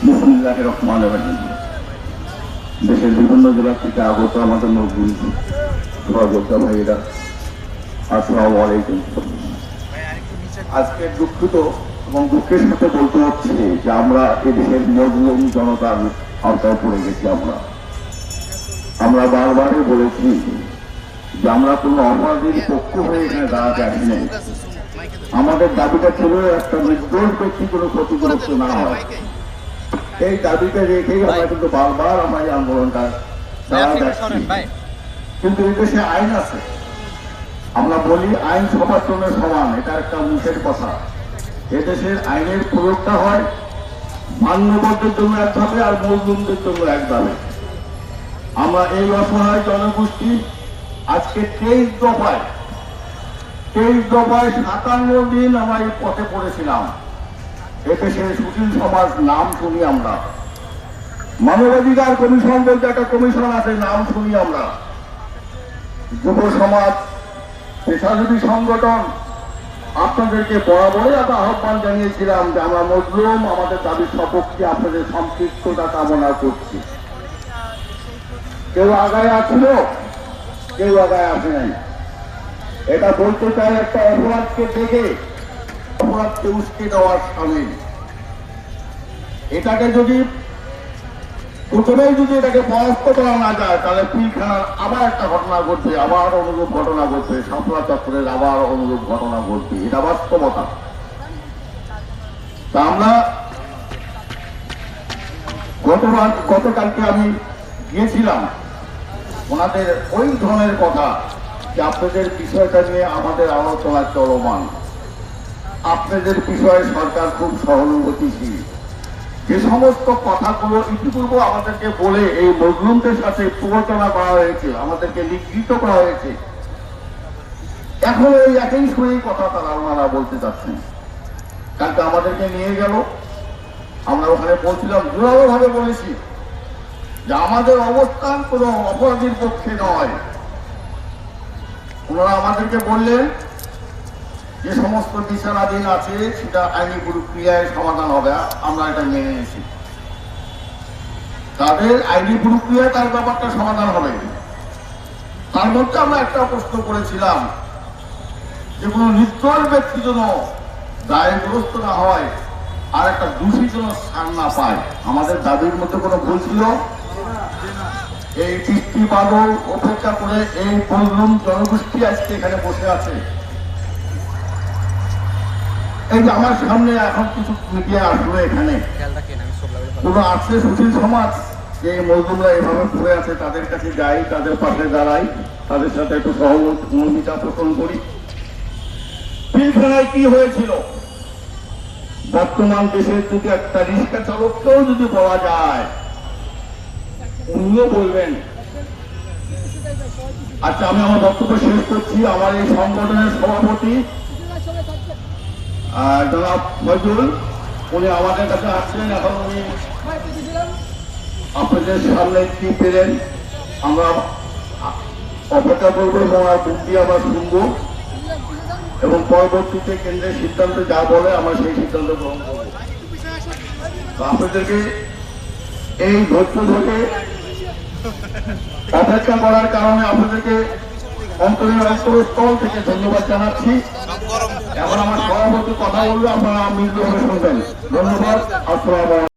বিসমিল্লাহির রহমানির রহিম। দেশের বিভিন্ন জেলা থেকে আগত আমাদের নজরুল সহযোদ্ধা ভাইয়েরা, আসসালামু আলাইকুম। আজকে দুঃখিত এবং দুঃখের সাথে বলতে হচ্ছে যে আমরা এদেশের মজলুম জনতার আওতায় পড়ে গেছি। আমরা বারবারই বলেছি যে আমরা কোনো অপরাধীর পক্ষ হয়ে এখানে দাঁড়াতে আসি নাই। আমাদের দাবিটা ছিল একটা নির্দোষ ব্যক্তি কোনো ক্ষতিগ্রস্ত না হয়। এই দাবিটা রেখেই আমরা কিন্তু বারবার আমরা এই আন্দোলনটা চালাতে আসছি। কিন্তু এই দেশে আইন আছে, আমরা বলি আইন সবার জন্য সমান, এটা একটা মুখের কথা। এদেশের আইনের প্রয়োগটা হয় মান্যবরদের জন্য একভাবে আর মজলুমদের জন্য একভাবে। আমরা এই অসহায় জনগোষ্ঠী আজকে 23 দফায় 57 দিন আমরা এই পথে পড়েছিলাম। এদেশের সুশীল সমাজ নাম শুনি আমরা, মানবাধিকার কমিশন বলতে একটা কমিশন আছে, নাম শুনি আমরা, যুব সমাজ, পেশাজীবী সংগঠন, আপনাদেরকে বরাবরই আমরা আহ্বান জানিয়েছিলাম যে আমরা মজলুম, আমাদের দাবির সপক্ষে আপনাদের সম্পৃক্ততা কামনা করছি। কেউ আগায় আসছিল, কেউ আগায় আসে নাই। এটা বলতে চাই একটা অপরাধকে দেখে অপরাধকে উস্কে দেওয়ার সামিল। এটাকে যদি প্রথমেই যদি এটাকে পরাস্ত করা না যায়, তাহলে পিলখানার আবার একটা ঘটনা ঘটবে, আবার অনুরূপ ঘটনা ঘটবে, শাপলা চত্বরের আবার অনুরূপ ঘটনা ঘটবে। এটা বাস্তবতা। তা আমরা গতকালকে আমি গিয়েছিলাম, ওনাদের ওই ধরনের কথা যে আপনাদের বিষয়টা নিয়ে আমাদের আলোচনা চলমান, আপনাদের বিষয়ে সরকার খুব সহানুভূতিশীল। যে সমস্ত কথাগুলো ইতিপূর্বে আমাদেরকে বলে এই মজলুমদের সাথে প্ররোচনা করা হয়েছে, আমাদেরকে নিগৃহীত করা হয়েছে, এখন এই একই সুরেই কথা ওনারা বলতে চাচ্ছেন। কালকে আমাদেরকে নিয়ে গেল, আমরা ওখানে বলছিলাম, জোরালো ভাবে বলেছি যে আমাদের অবস্থান কোনো অপরাধীর পক্ষে নয়। ওনারা আমাদেরকে বললেন যে সমস্ত বিচারাধীন আছে সেটা আইনি প্রক্রিয়ায় সমাধান হবে, আমরা এটা মেনে নিয়েছি। তাদের আইনি প্রক্রিয়ায় তার ব্যাপারটা সমাধান হবে। তার মধ্যে আমরা একটা প্রশ্ন করেছিলাম যে কোনো নির্দোষ ব্যক্তি যেন দায়গ্রস্ত না হয় আর একটা দোষী যেন ছাড় না পায়। আমাদের দাবির মধ্যে কোনো ভুল ছিল? এই বৃষ্টি বাদল অপেক্ষা করে এই মজলুম জনগোষ্ঠী আজকে এখানে বসে আছে। এই যে আমার সামনে এখন কিছু মিডিয়া আসলো, এখানে পুরো আছে সুশীল সমাজ, যে মজলুমরা এভাবে পড়ে আছে, তাদের কাছে যাই, তাদের পাশে দাঁড়াই, তাদের সাথে একটু সহমর্মিতা পোষণ করি। পিলখানায় কি হয়েছিল? বর্তমান দেশের যদি একটা রিক্সা চালককেও যদি বলা যায়, উনিও বলবেন। আচ্ছা, আমি আমার বক্তব্য শেষ করছি। আমার এই সংগঠনের সভাপতি জনাব ফজল, উনি আমাদের কাছে আসছেন। এখন উনি আপনাদের সামনে কি পেলেন আমরা অপেক্ষা করবো এবং বুক দিয়ে আমরা শুনবো, এবং পরবর্তীতে কেন্দ্রের সিদ্ধান্ত যা বলে আমরা সেই সিদ্ধান্ত গ্রহণ করবো। আপনাদেরকে এই ধৈর্য ধরে অপেক্ষা করার কারণে আপনাদেরকে অন্তরের অন্তরস্থল থেকে ধন্যবাদ জানাচ্ছি। এখন আমার সভাপতি কথা বলবে, আপনারা মৃদুভাবে শুনবেন। ধন্যবাদ। আসসালামু আলাইকুম।